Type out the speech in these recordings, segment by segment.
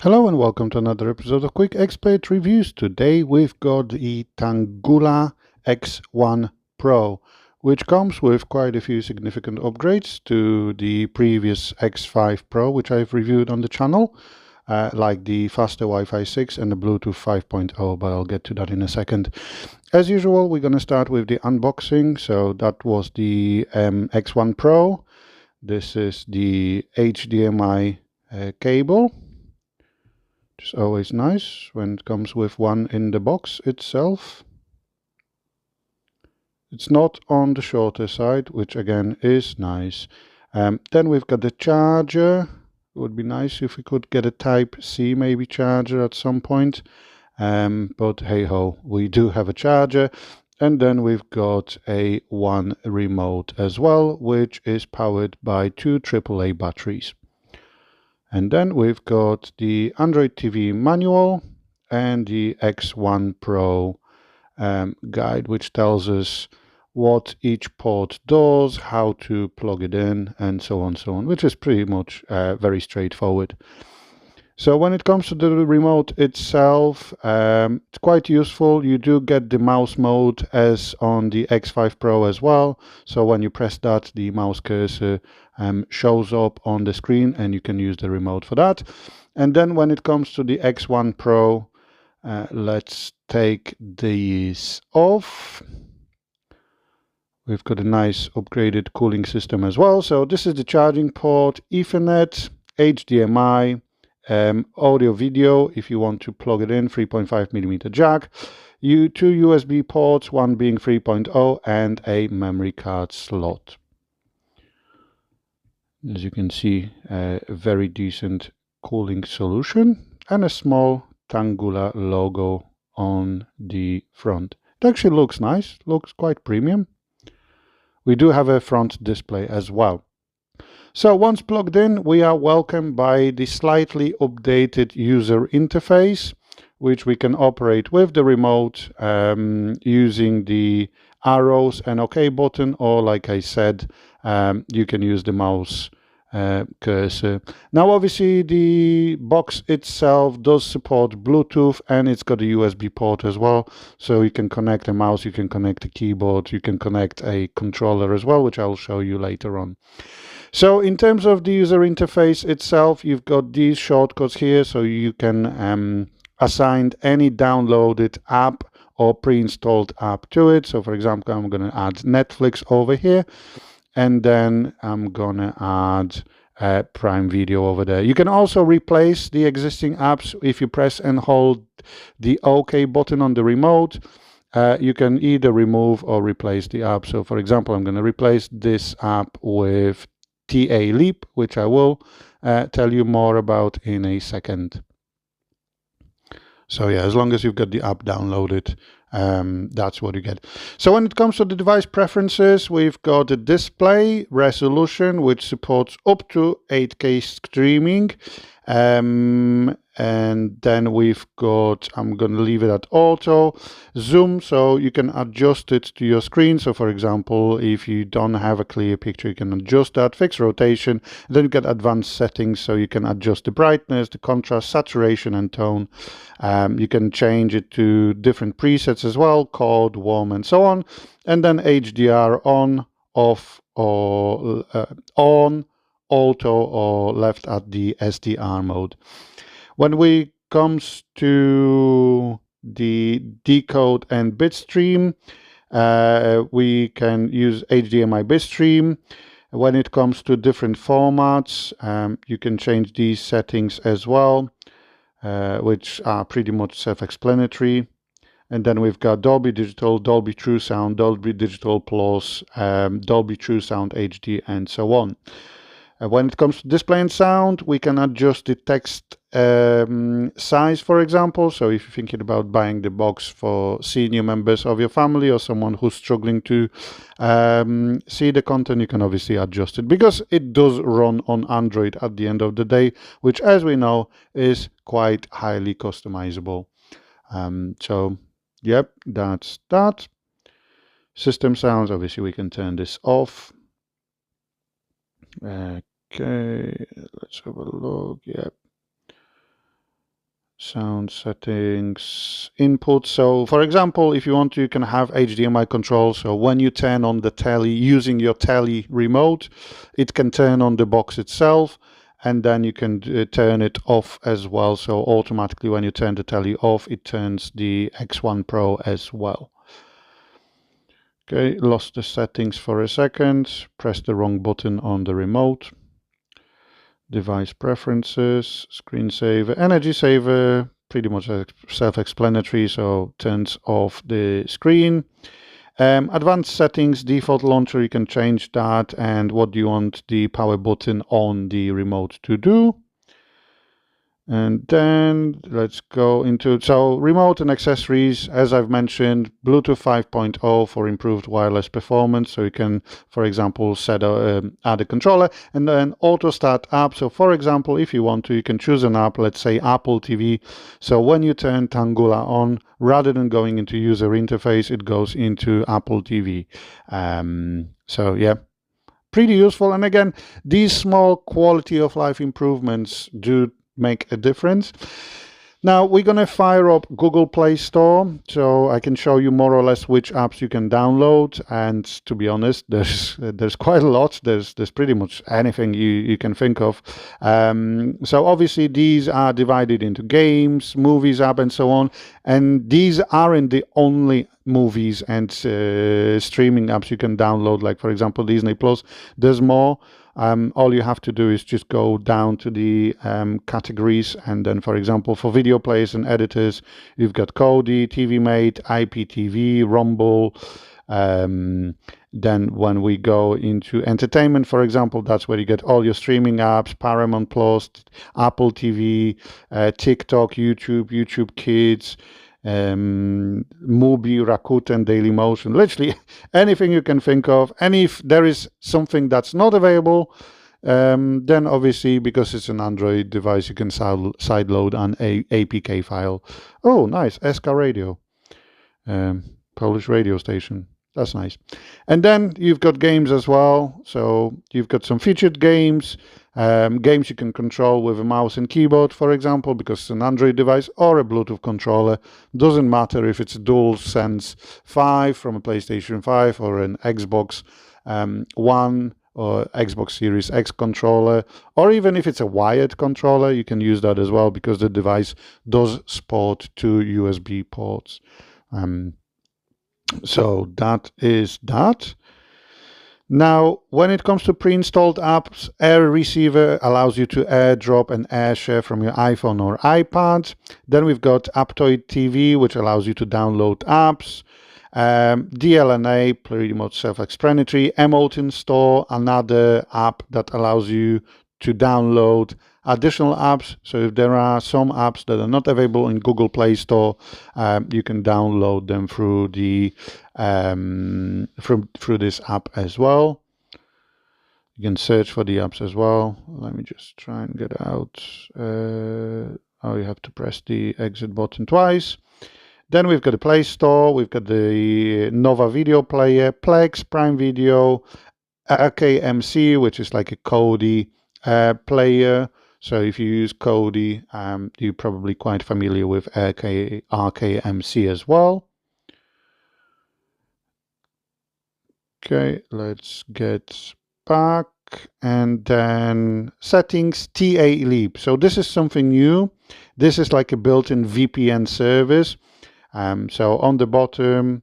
Hello and welcome to another episode of Quick Expert Reviews. Today we've got the Tanggula X1 Pro, which comes with quite a few significant upgrades to the previous X5 Pro, which I've reviewed on the channel, like the faster Wi-Fi 6 and the Bluetooth 5.0, but I'll get to that in a second. As usual, we're going to start with the unboxing. So that was the X1 Pro. This is the HDMI cable. It's always nice when it comes with one in the box itself. It's not on the shorter side, which again is nice. Then we've got the charger. It would be nice if we could get a Type-C maybe charger at some point. But hey ho, we do have a charger. And then we've got a one remote as well, which is powered by two AAA batteries. And then we've got the Android TV manual and the X1 Pro guide, which tells us what each port does, how to plug it in, and so on, which is pretty much very straightforward. So when it comes to the remote itself, it's quite useful. You do get the mouse mode as on the X5 Pro as well. So when you press that, the mouse cursor shows up on the screen and you can use the remote for that. And then when it comes to the X1 Pro, let's take these off. We've got a nice upgraded cooling system as well. So this is the charging port, Ethernet, HDMI, audio video if you want to plug it in, 3.5mm jack, two USB ports, one being 3.0 and a memory card slot. As you can see, a very decent cooling solution and a small Tanggula logo on the front. It actually looks nice, looks quite premium. We do have a front display as well. So once plugged in, we are welcomed by the slightly updated user interface, which we can operate with the remote using the arrows and OK button, or like I said, you can use the mouse cursor. Now obviously the box itself does support Bluetooth and it's got a USB port as well, so you can connect a mouse, you can connect a keyboard, you can connect a controller as well, which I'll show you later on. So in terms of the user interface itself, you've got these shortcuts here, so you can assign any downloaded app or pre-installed app to it. So for example, I'm going to add Netflix over here, and then I'm going to add Prime Video over there. You can also replace the existing apps if you press and hold the OK button on the remote. You can either remove or replace the app. So for example, I'm going to replace this app with TaLeap, which I will tell you more about in a second. So yeah, as long as you've got the app downloaded, that's what you get. So when it comes to the device preferences, we've got a display resolution, which supports up to 8K streaming. And then we've got, I'm going to leave it at auto zoom, so you can adjust it to your screen. So for example, if you don't have a clear picture, you can adjust that, fixed rotation. Then you get advanced settings, so you can adjust the brightness, the contrast, saturation and tone. You can change it to different presets as well, cold, warm and so on. And then HDR on, off, or on, auto, or left at the SDR mode. When we comes to the decode and bitstream, we can use HDMI bitstream. When it comes to different formats, you can change these settings as well, which are pretty much self-explanatory. And then we've got Dolby Digital, Dolby True Sound, Dolby Digital Plus, Dolby True Sound HD, and so on. When it comes to display and sound, we can adjust the text size, for example. So if you're thinking about buying the box for senior members of your family or someone who's struggling to see the content, you can obviously adjust it, because it does run on Android at the end of the day, which, as we know, is quite highly customizable. So yep, that's that. System sounds, obviously we can turn this off. Okay, let's have a look. Yep. Sound settings, input. So for example, if you want to, you can have HDMI control. So when you turn on the telly using your telly remote, it can turn on the box itself, and then you can turn it off as well. So automatically when you turn the telly off, it turns the X1 Pro as well. Okay, lost the settings for a second. Press the wrong button on the remote. Device preferences, screensaver, energy saver, pretty much self-explanatory, so turns off the screen. Advanced settings, default launcher, you can change that, and what do you want the power button on the remote to do. And then let's go into, so remote and accessories, as I've mentioned, Bluetooth 5.0 for improved wireless performance. So you can, for example, add a controller, and then auto start app. So for example, if you want to, you can choose an app, let's say Apple TV. So when you turn Tanggula on, rather than going into user interface, it goes into Apple TV. So yeah, pretty useful. And again, these small quality of life improvements do make a difference. Now we're going to fire up Google Play Store, so I can show you more or less which apps you can download. And to be honest, there's quite a lot. There's pretty much anything you can think of. So obviously these are divided into games, movies app, and so on. And these aren't the only movies and streaming apps you can download. Like for example, Disney Plus. There's more. All you have to do is just go down to the categories, and then, for example, for video players and editors, you've got Kodi, TV Mate, IPTV, Rumble. Then when we go into entertainment, for example, that's where you get all your streaming apps, Paramount Plus, Apple TV, TikTok, YouTube Kids, Mubi, Rakuten, Dailymotion, literally anything you can think of. And if there is something that's not available, then obviously, because it's an Android device, you can sideload an APK file. Oh, nice, SK Radio, Polish radio station. That's nice. And then you've got games as well. So you've got some featured games, games you can control with a mouse and keyboard, for example, because it's an Android device, or a Bluetooth controller. Doesn't matter if it's a DualSense 5 from a PlayStation 5 or an Xbox One or Xbox Series X controller, or even if it's a wired controller, you can use that as well, because the device does support 2 USB ports. So that is that. Now, when it comes to pre-installed apps, Air Receiver allows you to AirDrop and AirShare from your iPhone or iPad. Then we've got Aptoid TV, which allows you to download apps. DLNA, pretty much self-explanatory. Emotin Store, another app that allows you to download additional apps. So if there are some apps that are not available in Google Play Store, you can download them through the through this app as well. You can search for the apps as well. Let me just try and get out. Oh, you have to press the exit button twice. Then we've got the Play Store. We've got the Nova Video Player, Plex, Prime Video, RKMC, which is like a Kodi player. So if you use Kodi, you're probably quite familiar with RKMC as well. Okay, let's get back. And then settings, TaLeap. So this is something new. This is like a built-in VPN service. So on the bottom,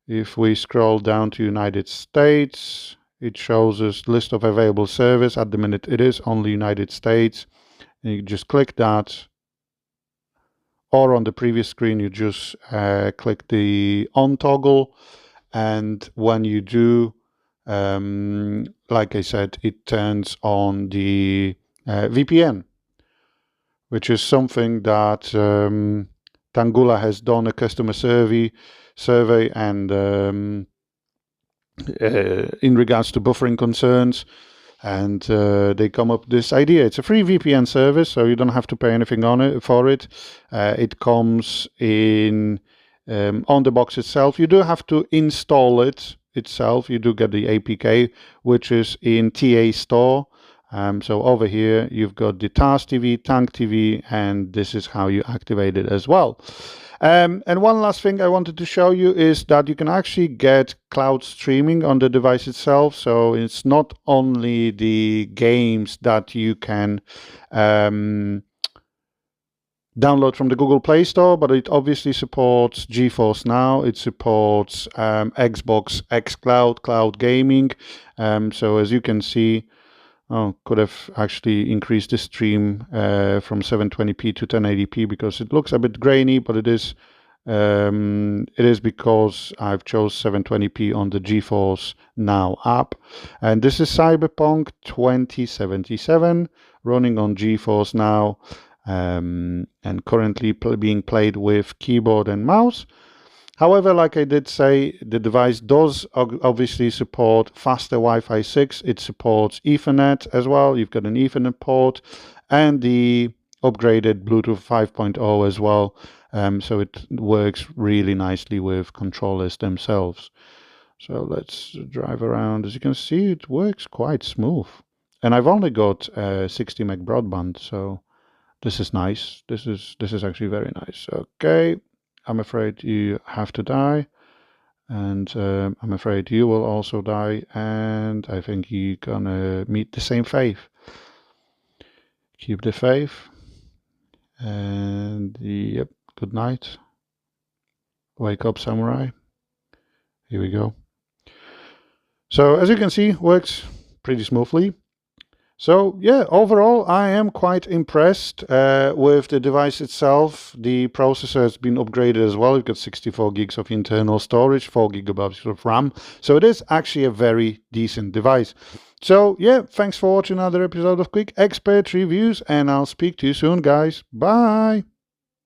if we scroll down to United States, it shows us list of available service. At the minute, it is only United States. And you just click that. Or on the previous screen, you just click the on toggle. And when you do, like I said, it turns on the VPN, which is something that Tanggula has done a customer survey, and in regards to buffering concerns, and they come up with this idea. It's a free VPN service, so you don't have to pay anything for it. It comes in on the box itself. You do have to install it itself. You do get the APK, which is in TA Store. So over here, you've got the TAS TV, Tank TV, and this is how you activate it as well. And one last thing I wanted to show you is that you can actually get cloud streaming on the device itself. So it's not only the games that you can download from the Google Play Store, but it obviously supports GeForce Now. It supports Xbox xCloud, cloud gaming. So as you can see, could have actually increased the stream from 720p to 1080p because it looks a bit grainy, but it is because I've chose 720p on the GeForce Now app. And this is Cyberpunk 2077 running on GeForce Now and currently being played with keyboard and mouse. However, like I did say, the device does obviously support faster Wi-Fi 6. It supports Ethernet as well. You've got an Ethernet port and the upgraded Bluetooth 5.0 as well. So it works really nicely with controllers themselves. So let's drive around. As you can see, it works quite smooth. And I've only got 60 meg broadband, so this is nice. This is actually very nice. Okay. I'm afraid you have to die, and I'm afraid you will also die, and I think you're gonna meet the same fate. Keep the faith, and yep, good night. Wake up, samurai. Here we go. So as you can see, works pretty smoothly. So yeah, overall I am quite impressed with the device itself. The processor has been upgraded as well. You've got 64 gigs of internal storage, 4 gigabytes of RAM. So it is actually a very decent device. So yeah, thanks for watching another episode of Quick Expert Reviews, and I'll speak to you soon, guys. Bye!